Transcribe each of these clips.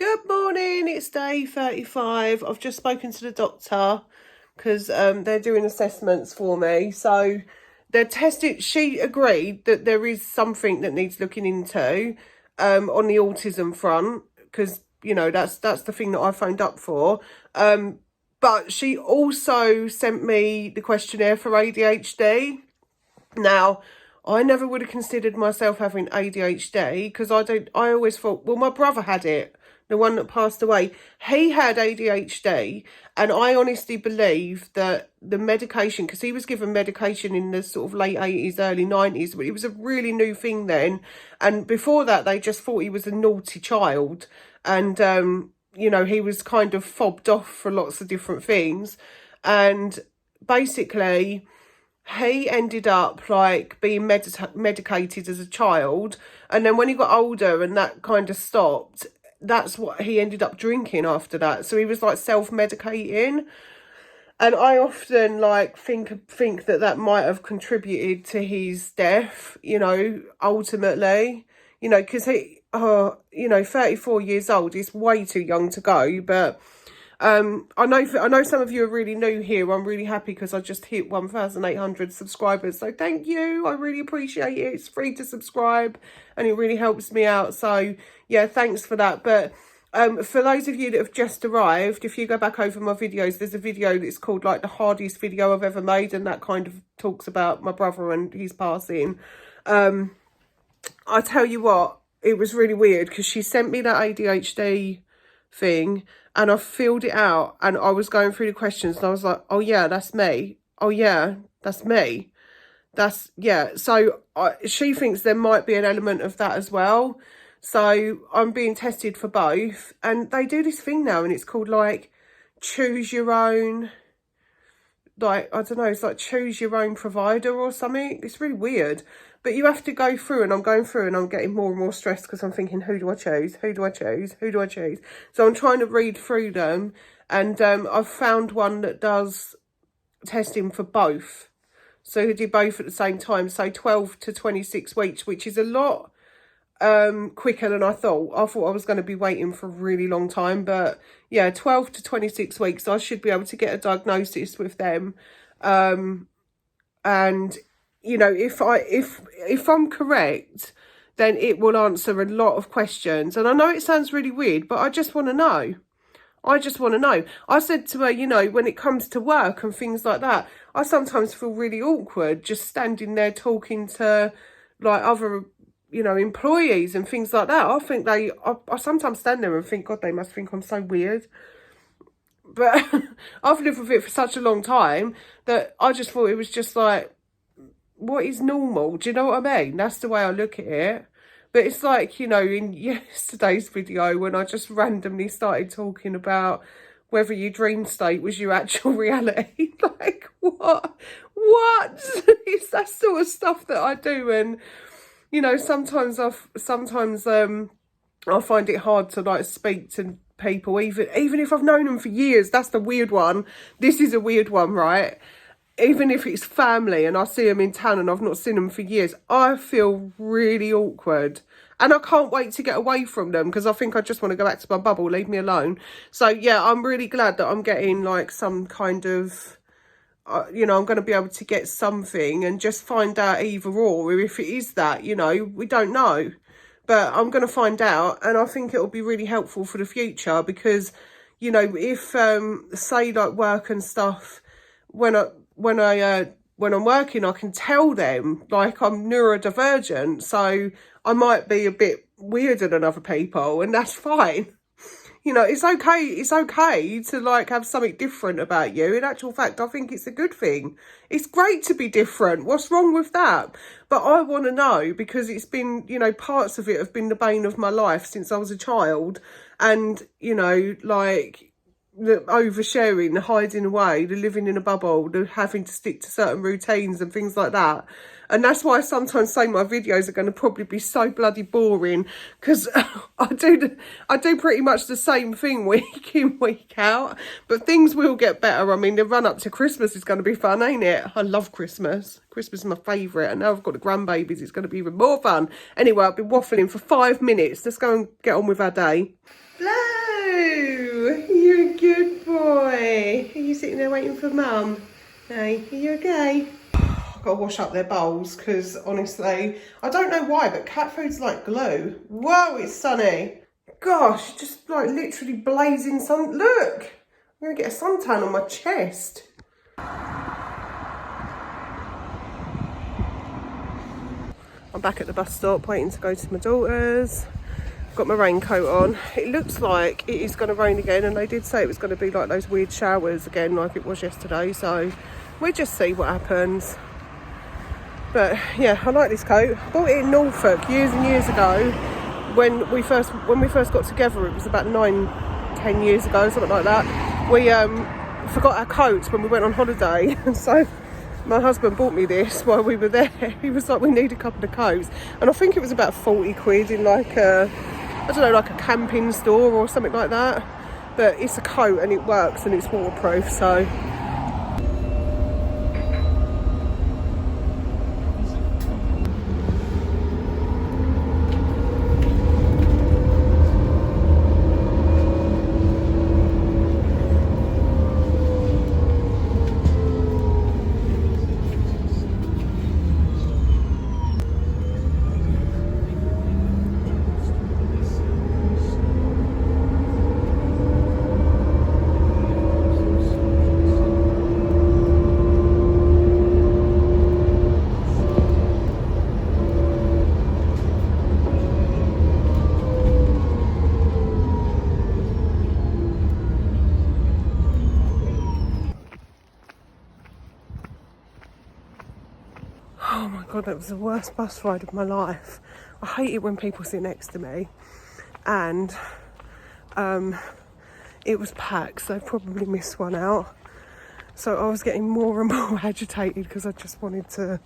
Good morning, it's day 35. I've just spoken to the doctor because they're doing assessments for me. So they're testing, she agreed that there is something that needs looking into on the autism front because, you know, that's the thing that I phoned up for. But she also sent me the questionnaire for ADHD. Now, I never would have considered myself having ADHD because I always thought, well, my brother had it, the one that passed away. He had ADHD, and I honestly believe that the medication, because he was given medication in the sort of late 80s, early 90s, but it was a really new thing then. And before that, they just thought he was a naughty child. And, you know, he was kind of fobbed off for lots of different things. And basically, he ended up like being medicated as a child, and then when he got older and that kind of stopped, that's what he ended up drinking after that. So he was like self-medicating, and I often like think that might have contributed to his death, you know, ultimately, you know, because he, you know, 34 years old is way too young to go. But I know some of you are really new here. I'm really happy because I just hit 1,800 subscribers. So thank you. I really appreciate it. It's free to subscribe and it really helps me out. So yeah, thanks for that. But for those of you that have just arrived, if you go back over my videos, there's a video that's called like the hardest video I've ever made, and that kind of talks about my brother and his passing. I tell you what, it was really weird because she sent me that ADHD thing and I filled it out and I was going through the questions and I was like, oh yeah, that's me. Oh yeah, that's me. Yeah. So she thinks there might be an element of that as well. So I'm being tested for both, and they do this thing now and it's called like choose your own, like, I don't know, it's like choose your own provider or something. It's really weird. But you have to go through, and I'm going through and I'm getting more and more stressed because I'm thinking, who do I choose? Who do I choose? Who do I choose? So I'm trying to read through them, and I've found one that does testing for both. So you do both at the same time. So 12 to 26 weeks, which is a lot quicker than I thought. I thought I was going to be waiting for a really long time. But yeah, 12 to 26 weeks, I should be able to get a diagnosis with them. And you know, if I'm correct, then it will answer a lot of questions. And I know it sounds really weird, but I just want to know. I just want to know. I said to her, you know, when it comes to work and things like that, I sometimes feel really awkward just standing there talking to like other, you know, employees and things like that. I sometimes stand there and think, God, they must think I'm so weird. But I've lived with it for such a long time that I just thought it was just like, what is normal? Do you know what I mean? That's the way I look at it. But it's like, you know, in yesterday's video when I just randomly started talking about whether your dream state was your actual reality. Like, what? It's that sort of stuff that I do. And, you know, sometimes I find it hard to like speak to people, even if I've known them for years. That's the weird one. This is a weird one, right? Even if it's family and I see them in town and I've not seen them for years, I feel really awkward. And I can't wait to get away from them because I think I just want to go back to my bubble, leave me alone. So yeah, I'm really glad that I'm getting like some kind of, you know, I'm going to be able to get something and just find out either or if it is that, you know, we don't know. But I'm going to find out, and I think it'll be really helpful for the future because, you know, if, say like work and stuff, when I'm working, I can tell them like I'm neurodivergent, so I might be a bit weirder than other people, and that's fine. You know, it's okay. It's okay to like have something different about you. In actual fact, I think it's a good thing. It's great to be different. What's wrong with that? But I want to know because it's been, you know, parts of it have been the bane of my life since I was a child, and you know, like the oversharing, the hiding away, the living in a bubble, the having to stick to certain routines and things like that. And that's why I sometimes say my videos are going to probably be so bloody boring because I do pretty much the same thing week in, week out. But things will get better. I mean, the run up to Christmas is going to be fun, ain't it? I love Christmas. Christmas is my favourite. And now I've got the grandbabies, it's going to be even more fun. Anyway, I've been waffling for 5 minutes. Let's go and get on with our day. Blah. you're a good boy. Are you sitting there waiting for Mum? Hey, are you okay? I've got to wash up their bowls because honestly, I don't know why, but cat food's like glue. Whoa, it's sunny. Gosh, just like literally blazing sun. Look, I'm going to get a suntan on my chest. I'm back at the bus stop waiting to go to my daughter's. Got my raincoat on. It looks like it is going to rain again, and they did say it was going to be like those weird showers again like it was yesterday, so we'll just see what happens. But yeah, I like this coat. I bought it in Norfolk years and years ago when we first got together. It was about 9-10 years ago, something like that. We forgot our coats when we went on holiday, and so my husband bought me this while we were there. He was like, we need a couple of coats, and I think it was about 40 quid in like a, I don't know, like a camping store or something like that. But it's a coat and it works and it's waterproof, so. Oh my God, that was the worst bus ride of my life. I hate it when people sit next to me, and it was packed, so I probably missed one out. So I was getting more and more agitated because I just wanted to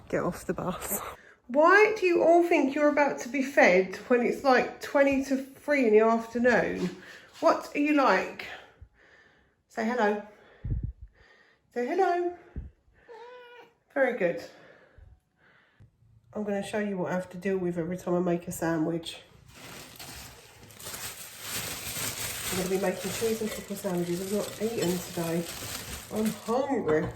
get off the bus. Why do you all think you're about to be fed when it's like 20 to 3 in the afternoon? What are you like? Say hello. Say hello. Very good. I'm going to show you what I have to deal with every time I make a sandwich. I'm going to be making cheese and pickle sandwiches. I've not eaten today. I'm hungry.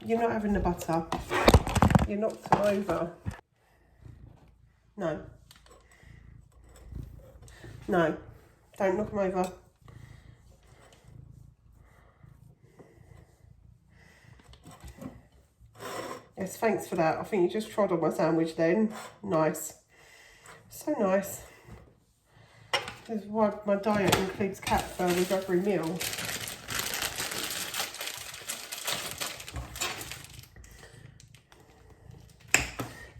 You're not having the butter. You knocked them over. No. No. Don't knock them over. Yes, thanks for that. I think you just trod on my sandwich then. Nice. So nice. This is why my diet includes cat fur with every meal.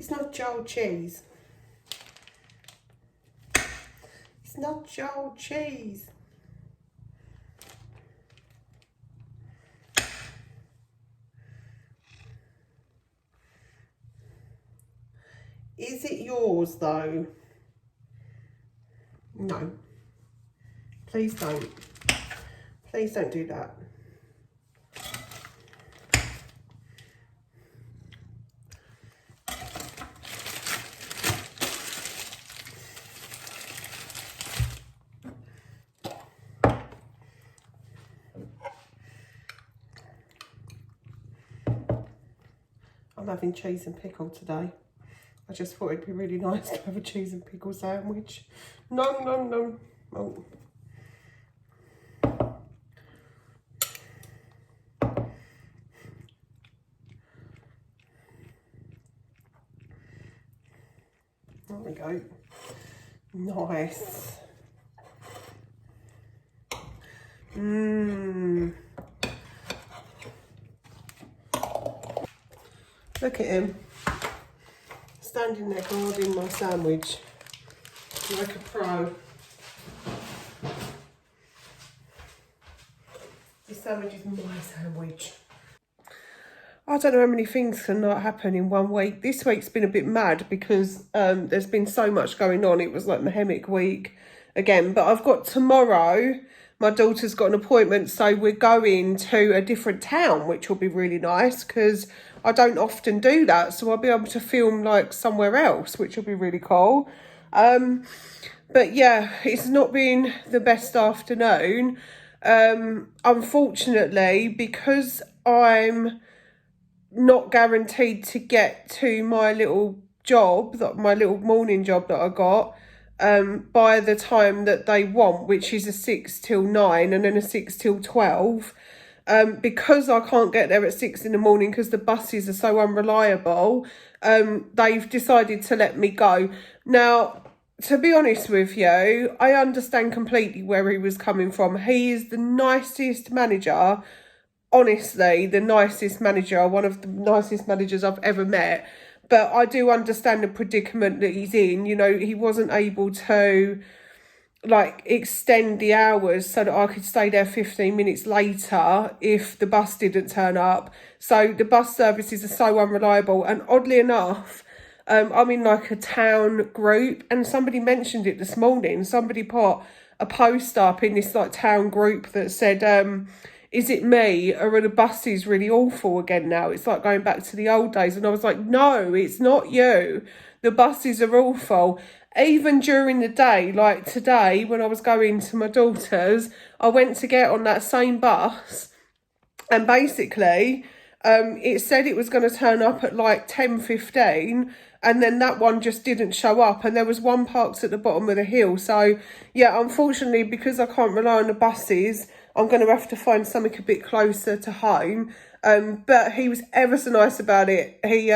It's not Joel cheese. It's not Joel cheese. Is it yours though? No. Please don't. Please don't do that. I'm having cheese and pickle today. I just thought it'd be really nice to have a cheese and pickle sandwich. No, no, no. Oh. There we go. Nice. Mmm. Look at him. Standing there guarding my sandwich like a pro. This sandwich is my sandwich. I don't know how many things can not happen in 1 week. This week's been a bit mad because there's been so much going on. It was like Mahemic week again. But I've got tomorrow my daughter's got an appointment, so we're going to a different town, which will be really nice because I don't often do that. So I'll be able to film like somewhere else, which will be really cool. But yeah, it's not been the best afternoon. Unfortunately, because I'm not guaranteed to get to my little job, my little morning job that I got, by the time that they want, which is a 6 till 9 and then a 6 till 12. Because I can't get there at 6 in the morning because the buses are so unreliable, they've decided to let me go. Now, to be honest with you, I understand completely where he was coming from. He is the nicest manager, honestly, the nicest manager, one of the nicest managers I've ever met. But I do understand the predicament that he's in. You know, he wasn't able to like extend the hours so that I could stay there 15 minutes later if the bus didn't turn up. So the bus services are so unreliable. And oddly enough, I'm in like a town group, and somebody mentioned it this morning. Somebody put a post up in this like town group that said, is it me or are the buses really awful again now? It's like going back to the old days. And I was like, no, it's not you. The buses are awful. Even during the day, like today when I was going to my daughter's, I went to get on that same bus, and basically it said it was going to turn up at like 10:15, and then that one just didn't show up, and there was one parked at the bottom of the hill. So yeah, unfortunately, because I can't rely on the buses, I'm going to have to find something a bit closer to home. But he was ever so nice about it. He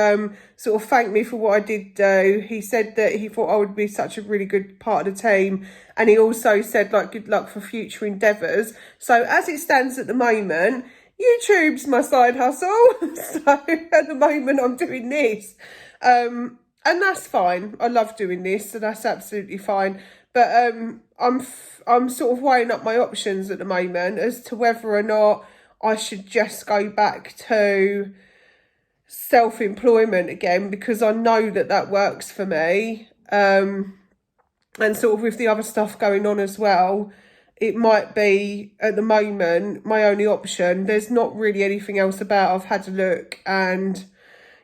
sort of thanked me for what I did do. He said that he thought I would be such a really good part of the team. And he also said, like, good luck for future endeavours. So as it stands at the moment, YouTube's my side hustle. So at the moment, I'm doing this. And that's fine. I love doing this, so that's absolutely fine. But I'm sort of weighing up my options at the moment as to whether or not I should just go back to self-employment again, because I know that that works for me. And sort of with the other stuff going on as well, it might be at the moment my only option. There's not really anything else about. I've had a look, and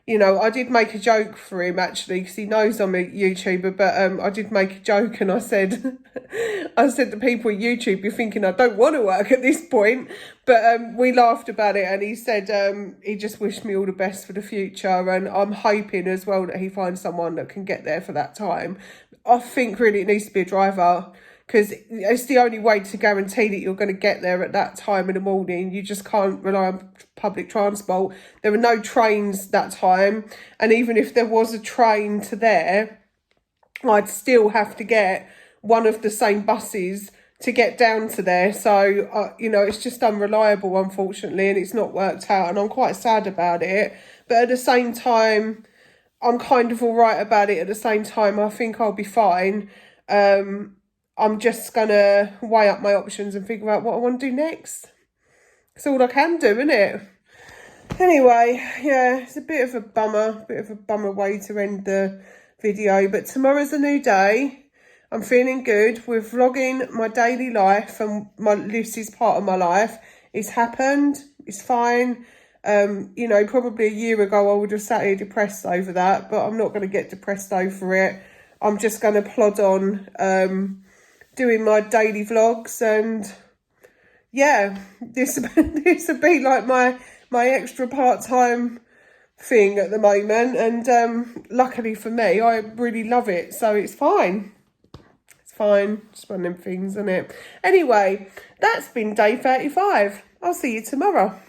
you know, I did make a joke for him actually, because he knows I'm a YouTuber, but I did make a joke, and I said, I said to people at YouTube, you're thinking I don't want to work at this point, but we laughed about it, and he said he just wished me all the best for the future, and I'm hoping as well that he finds someone that can get there for that time. I think really it needs to be a driver, because it's the only way to guarantee that you're going to get there at that time in the morning. You just can't rely on public transport. There are no trains that time, and even if there was a train to there, I'd still have to get one of the same buses to get down to there. So, you know, it's just unreliable, unfortunately, and it's not worked out, and I'm quite sad about it. But at the same time, I'm kind of all right about it. At the same time, I think I'll be fine. I'm just going to weigh up my options and figure out what I want to do next. It's all I can do, isn't it? Anyway, yeah, it's a bit of a bummer way to end the video. But tomorrow's a new day. I'm feeling good. We're vlogging my daily life, and this is part of my life. It's happened. It's fine. You know, probably a year ago I would have sat here depressed over that, but I'm not going to get depressed over it. I'm just going to plod on doing my daily vlogs, and yeah, this would be like my extra part-time thing at the moment, and luckily for me, I really love it, so it's fine. It's fine. Just one of them things, isn't it? Anyway, that's been day 35. I'll see you tomorrow.